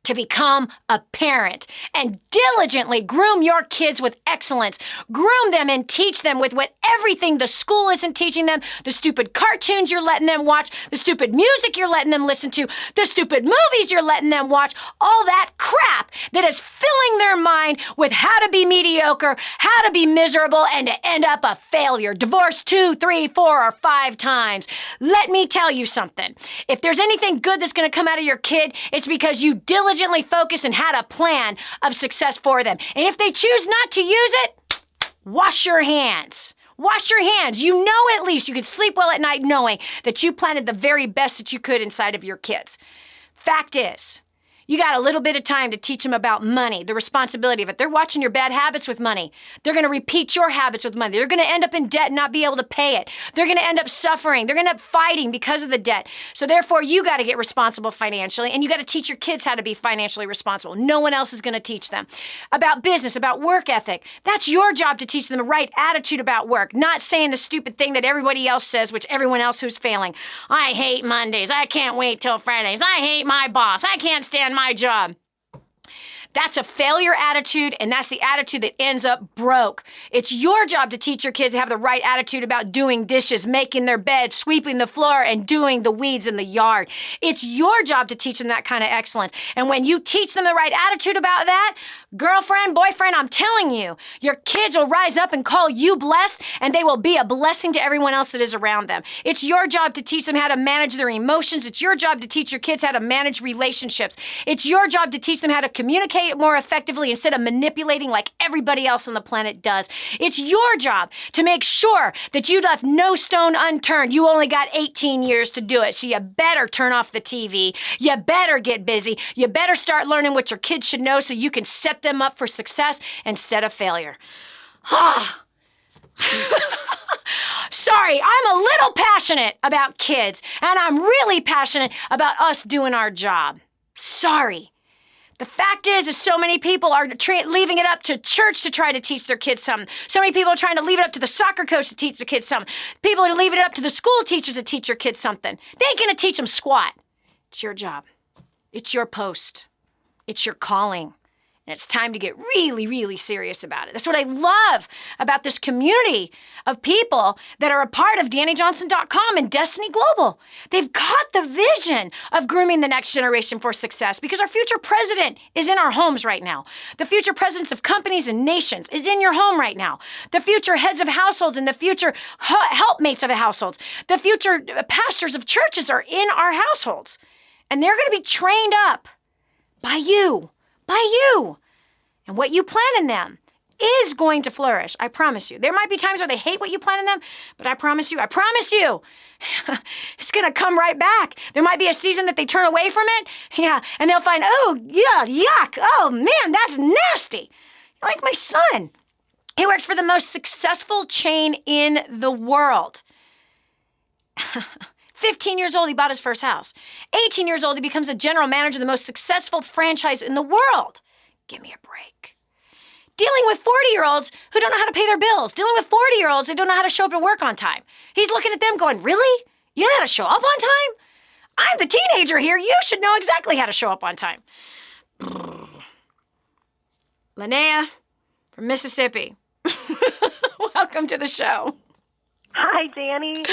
to become a parent and diligently groom your kids with excellence. Groom them and teach them with everything the school isn't teaching them, the stupid cartoons you're letting them watch, the stupid music you're letting them listen to, the stupid movies you're letting them watch, all that crap that is filling their mind with how to be mediocre, how to be miserable, and to end up a failure. Divorced 2, 3, 4, or 5 times. Let me tell you something. If there's anything good that's going to come out of your kid, it's because you diligently focused and had a plan of success for them. And if they choose not to use it, wash your hands. Wash your hands. You know, at least you could sleep well at night knowing that you planted the very best that you could inside of your kids. Fact is, you got a little bit of time to teach them about money, the responsibility of it. They're watching your bad habits with money. They're going to repeat your habits with money. They're going to end up in debt and not be able to pay it. They're going to end up suffering. They're going to end up fighting because of the debt. So therefore, you got to get responsible financially, and you got to teach your kids how to be financially responsible. No one else is going to teach them. About business, about work ethic. That's your job to teach them the right attitude about work, not saying the stupid thing that everybody else says, which everyone else who's failing. I hate Mondays. I can't wait till Fridays. I hate my boss. I can't stand my job. That's a failure attitude, and that's the attitude that ends up broke. It's your job to teach your kids to have the right attitude about doing dishes, making their bed, sweeping the floor, and doing the weeds in the yard. It's your job to teach them that kind of excellence. And when you teach them the right attitude about that, girlfriend, boyfriend, I'm telling you, your kids will rise up and call you blessed, and they will be a blessing to everyone else that is around them. It's your job to teach them how to manage their emotions. It's your job to teach your kids how to manage relationships. It's your job to teach them how to communicate more effectively instead of manipulating like everybody else on the planet does. It's your job to make sure that you left no stone unturned. You only got 18 years to do it, so you better turn off the TV. You better get busy. You better start learning what your kids should know so you can set them up for success instead of failure. Sorry, I'm a little passionate about kids, and I'm really passionate about us doing our job. Sorry. The fact is so many people are leaving it up to church to try to teach their kids something. So many people are trying to leave it up to the soccer coach to teach the kids something. People are leaving it up to the school teachers to teach your kids something. They ain't going to teach them squat. It's your job. It's your post. It's your calling. And it's time to get really, really serious about it. That's what I love about this community of people that are a part of DaniJohnson.com and Destiny Global. They've caught the vision of grooming the next generation for success because our future president is in our homes right now. The future presidents of companies and nations is in your home right now. The future heads of households and the future helpmates of the households. The future pastors of churches are in our households. And they're going to be trained up by you. And what you plant in them is going to flourish. I promise you. There might be times where they hate what you plant in them, but I promise you, it's going to come right back. There might be a season that they turn away from it. Yeah. And they'll find, oh, yeah, yuck. Oh, man, that's nasty. Like my son. He works for the most successful chain in the world. 15 years old, he bought his first house. 18 years old, he becomes a general manager of the most successful franchise in the world. Give me a break. Dealing with 40-year-olds who don't know how to pay their bills. Dealing with 40-year-olds who don't know how to show up to work on time. He's looking at them going, really? You don't know how to show up on time? I'm the teenager here. You should know exactly how to show up on time. Linnea from Mississippi. Welcome to the show. Hi, Dani.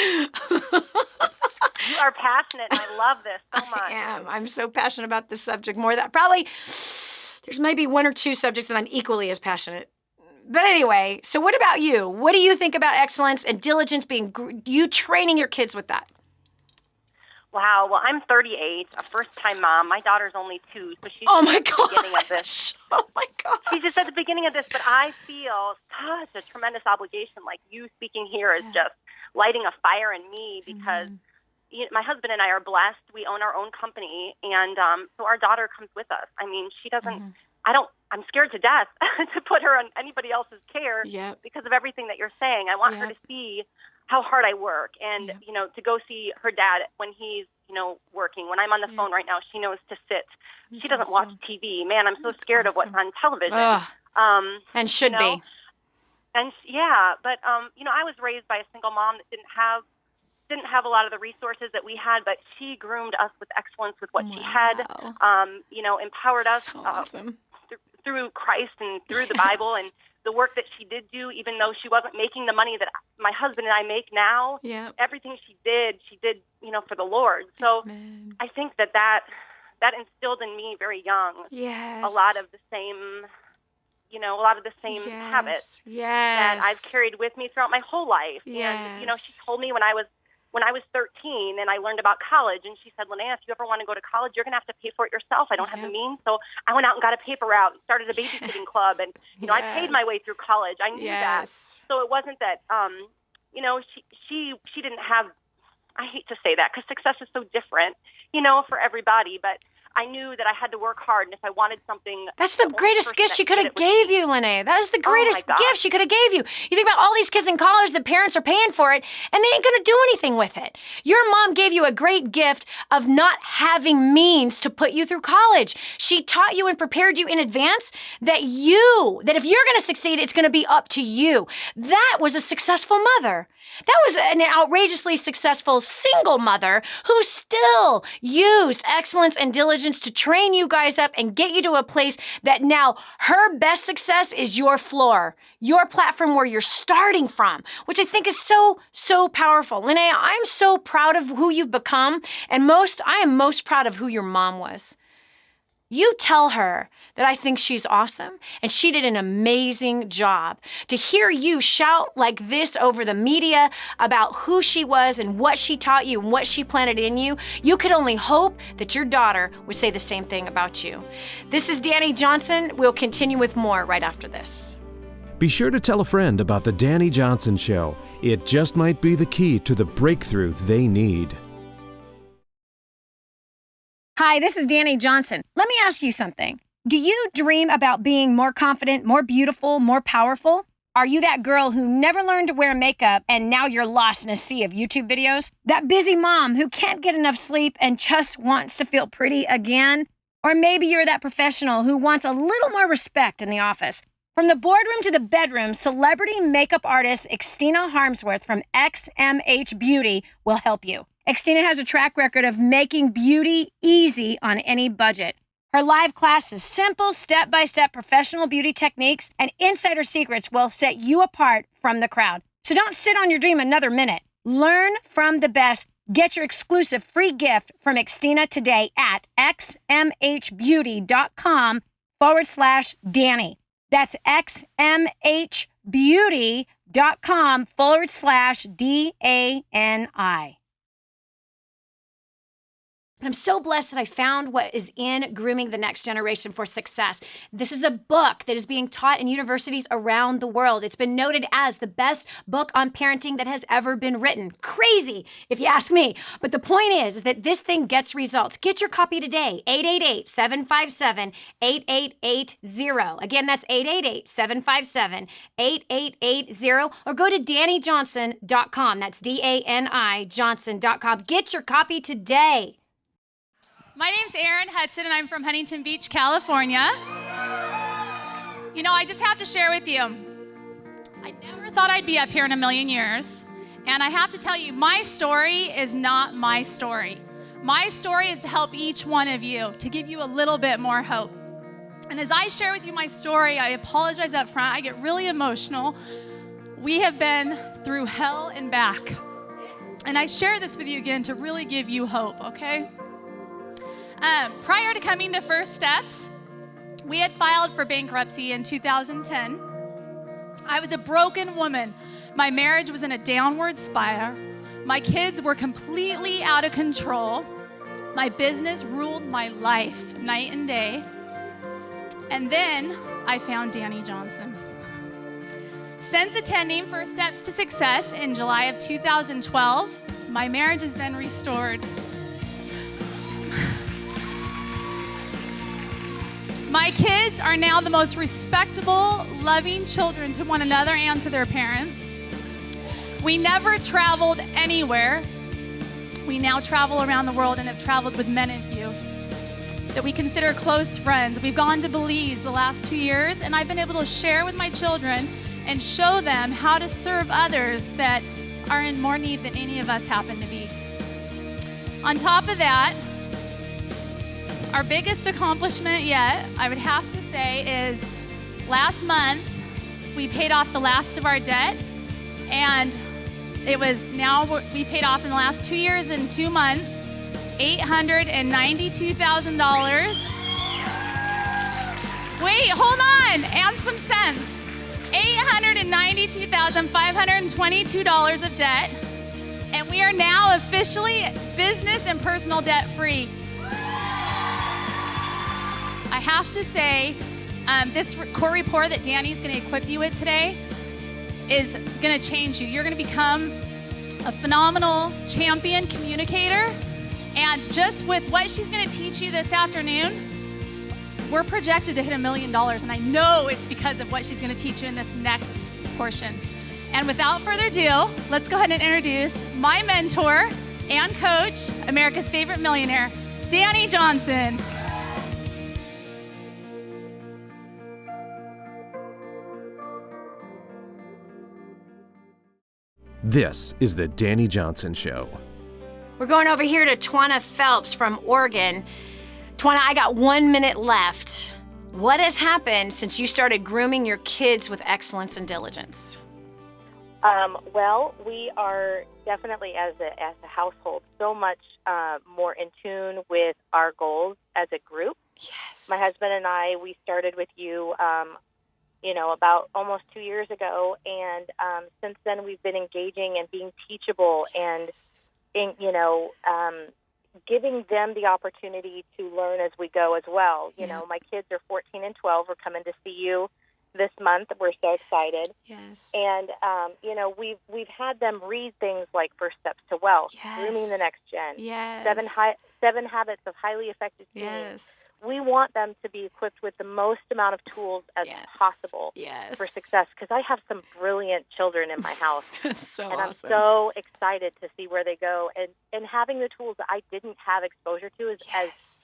You are passionate, and I love this so much. I am. I'm so passionate about this subject. More than probably, there's maybe one or two subjects that I'm equally as passionate. But anyway, so what about you? What do you think about excellence and diligence being you training your kids with that? Wow. Well, I'm 38, a first-time mom. My daughter's only 2, so she's at the beginning of this. Oh, my gosh. She's just at the beginning of this, but I feel such a tremendous obligation. Like, you speaking here is just lighting a fire in me because my husband and I are blessed. We own our own company, and so our daughter comes with us. I mean, she doesn't I'm scared to death to put her on anybody else's care because of everything that you're saying. I want her to see how hard I work and, to go see her dad when he's, working. When I'm on the phone right now, she knows to sit. She doesn't watch TV. Man, I'm so scared of what's on television. And should be. And but, I was raised by a single mom that didn't have a lot of the resources that we had, but she groomed us with excellence with what she had, empowered us awesome. Through Christ and through the Bible and the work that she did do, even though she wasn't making the money that my husband and I make now. Everything she did, for the Lord. So I think that instilled in me very young a lot of the same habits that I've carried with me throughout my whole life. And, she told me when I was 13 and I learned about college, and she said, Linnea, if you ever want to go to college, you're going to have to pay for it yourself. I don't have the means. So I went out and got a paper route and started a babysitting club. And, I paid my way through college. I knew that. So it wasn't that, she didn't have, I hate to say that because success is so different, for everybody. But I knew that I had to work hard, and if I wanted something... That's the greatest gift she could have gave you, Linnea. That is the greatest gift she could have gave you. You think about all these kids in college, the parents are paying for it, and they ain't going to do anything with it. Your mom gave you a great gift of not having means to put you through college. She taught you and prepared you in advance that if you're going to succeed, it's going to be up to you. That was a successful mother. That was an outrageously successful single mother who still used excellence and diligence to train you guys up and get you to a place that now her best success is your floor, your platform where you're starting from, which I think is so, so powerful. Linnea, I'm so proud of who you've become, and I am most proud of who your mom was. You tell her that I think she's awesome, and she did an amazing job. To hear you shout like this over the media about who she was and what she taught you and what she planted in you, you could only hope that your daughter would say the same thing about you. This is Dani Johnson. We'll continue with more right after this. Be sure to tell a friend about the Dani Johnson Show. It just might be the key to the breakthrough they need. Hi, this is Dani Johnson. Let me ask you something. Do you dream about being more confident, more beautiful, more powerful? Are you that girl who never learned to wear makeup and now you're lost in a sea of YouTube videos? That busy mom who can't get enough sleep and just wants to feel pretty again? Or maybe you're that professional who wants a little more respect in the office. From the boardroom to the bedroom, celebrity makeup artist Xtina Harmsworth from XMH Beauty will help you. Xtina has a track record of making beauty easy on any budget. Her live class is simple, step-by-step professional beauty techniques, and insider secrets will set you apart from the crowd. So don't sit on your dream another minute. Learn from the best. Get your exclusive free gift from Xtina today at xmhbeauty.com/Dani. That's xmhbeauty.com/DANI. But I'm so blessed that I found what is in Grooming the Next Generation for Success. This is a book that is being taught in universities around the world. It's been noted as the best book on parenting that has ever been written. Crazy, if you ask me. But the point is that this thing gets results. Get your copy today, 888-757-8880. Again, that's 888-757-8880. Or go to DaniJohnson.com. That's DANI Johnson.com. Get your copy today. My name's Erin Hudson, and I'm from Huntington Beach, California. I just have to share with you, I never thought I'd be up here in a million years, and I have to tell you, my story is not my story. My story is to help each one of you, to give you a little bit more hope. And as I share with you my story, I apologize up front, I get really emotional. We have been through hell and back, and I share this with you again to really give you hope, okay? Prior to coming to First Steps, we had filed for bankruptcy in 2010. I was a broken woman. My marriage was in a downward spiral. My kids were completely out of control. My business ruled my life night and day. And then I found Dani Johnson. Since attending First Steps to Success in July of 2012, my marriage has been restored. My kids are now the most respectable, loving children to one another and to their parents. We never traveled anywhere. We now travel around the world and have traveled with many of you that we consider close friends. We've gone to Belize the last 2 years, and I've been able to share with my children and show them how to serve others that are in more need than any of us happen to be. On top of that, our biggest accomplishment yet, I would have to say, is last month we paid off the last of our debt, and we paid off in the last 2 years and 2 months, $892,000. Wait, hold on, and some cents. $892,522 of debt, and we are now officially business and personal debt free. I have to say, this core report that Dani's going to equip you with today is going to change you. You're going to become a phenomenal champion communicator, and just with what she's going to teach you this afternoon, we're projected to hit $1 million, and I know it's because of what she's going to teach you in this next portion. And without further ado, let's go ahead and introduce my mentor and coach, America's favorite millionaire, Dani Johnson. This is the Dani Johnson Show. We're going over here to Twana Phelps from Oregon. Twana, I got 1 minute left. What has happened since you started grooming your kids with excellence and diligence? Well, we are definitely, as a household, so much more in tune with our goals as a group. Yes. My husband and I, we started with you, about almost 2 years ago, and since then we've been engaging and being teachable and, giving them the opportunity to learn as we go as well. You know, my kids are 14 and 12. We're coming to see you this month. We're so excited. Yes. And, we've had them read things like First Steps to Wealth, Grooming the Next Gen, Yes. 7 Habits of Highly Effective Teens. Yes. We want them to be equipped with the most amount of tools as possible for success, because I have some brilliant children in my house. So and awesome. I'm so excited to see where they go. And having the tools that I didn't have exposure to as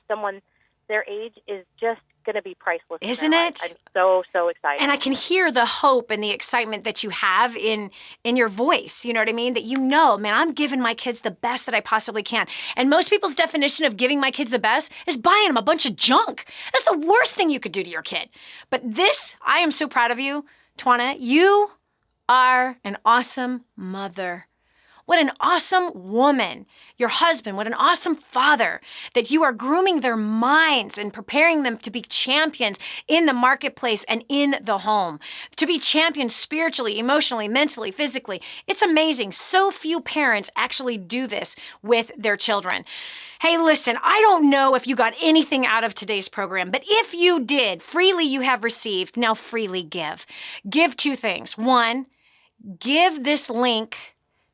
someone their age is just going to be priceless. Isn't it? I'm so excited. And I can hear the hope and the excitement that you have in your voice. You know what I mean? That man, I'm giving my kids the best that I possibly can. And most people's definition of giving my kids the best is buying them a bunch of junk. That's the worst thing you could do to your kid. But this, I am so proud of you, Twana. You are an awesome mother. What an awesome woman. Your husband, what an awesome father, that you are grooming their minds and preparing them to be champions in the marketplace and in the home, to be champions spiritually, emotionally, mentally, physically. It's amazing. So few parents actually do this with their children. Hey, listen, I don't know if you got anything out of today's program, but if you did, freely you have received, now freely give. Give 2 things. 1, give this link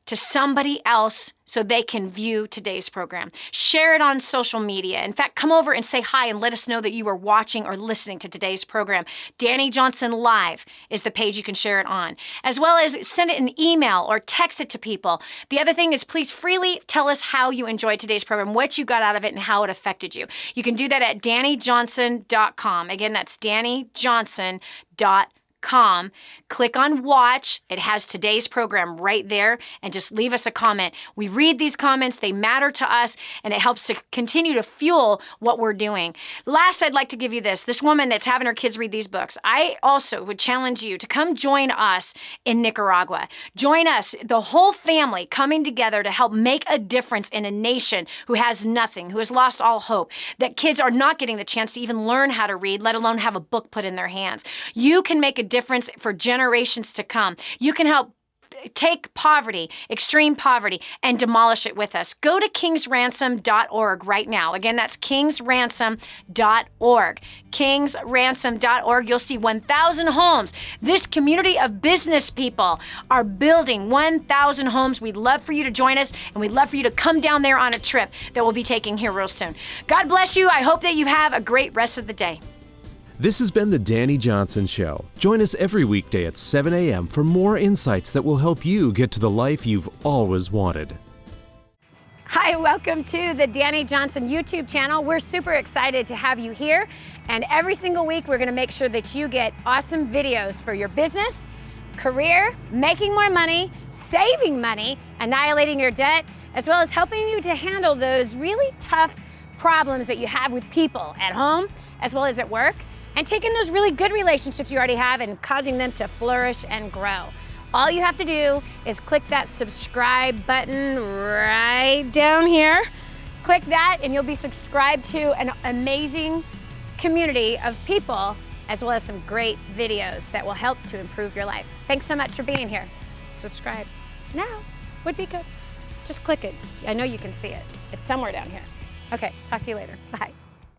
to somebody else so they can view today's program. Share it on social media. In fact, come over and say hi and let us know that you are watching or listening to today's program. Dani Johnson Live is the page you can share it on, as well as send it an email or text it to people. The other thing is, please freely tell us how you enjoyed today's program, what you got out of it, and how it affected you. You can do that at DaniJohnson.com. Again, that's DaniJohnson.com. Click on watch. It has today's program right there, and just leave us a comment. We read these comments. They matter to us, and it helps to continue to fuel what we're doing. Last, I'd like to give you this woman that's having her kids read these books. I also would challenge you to come join us in Nicaragua. Join us, the whole family, coming together to help make a difference in a nation who has nothing, who has lost all hope, that kids are not getting the chance to even learn how to read, let alone have a book put in their hands. You can make a difference for generations to come. You can help take poverty, extreme poverty, and demolish it with us. Go to kingsransom.org right now. Again, that's kingsransom.org. Kingsransom.org. You'll see 1,000 homes. This community of business people are building 1,000 homes. We'd love for you to join us, and we'd love for you to come down there on a trip that we'll be taking here real soon. God bless you. I hope that you have a great rest of the day. This has been the Dani Johnson Show. Join us every weekday at 7 a.m. for more insights that will help you get to the life you've always wanted. Hi, welcome to the Dani Johnson YouTube channel. We're super excited to have you here. And every single week, we're going to make sure that you get awesome videos for your business, career, making more money, saving money, annihilating your debt, as well as helping you to handle those really tough problems that you have with people at home as well as at work, and taking those really good relationships you already have and causing them to flourish and grow. All you have to do is click that subscribe button right down here. Click that and you'll be subscribed to an amazing community of people as well as some great videos that will help to improve your life. Thanks so much for being here. Subscribe now would be good. Just click it. I know you can see it. It's somewhere down here. Okay, talk to you later. Bye.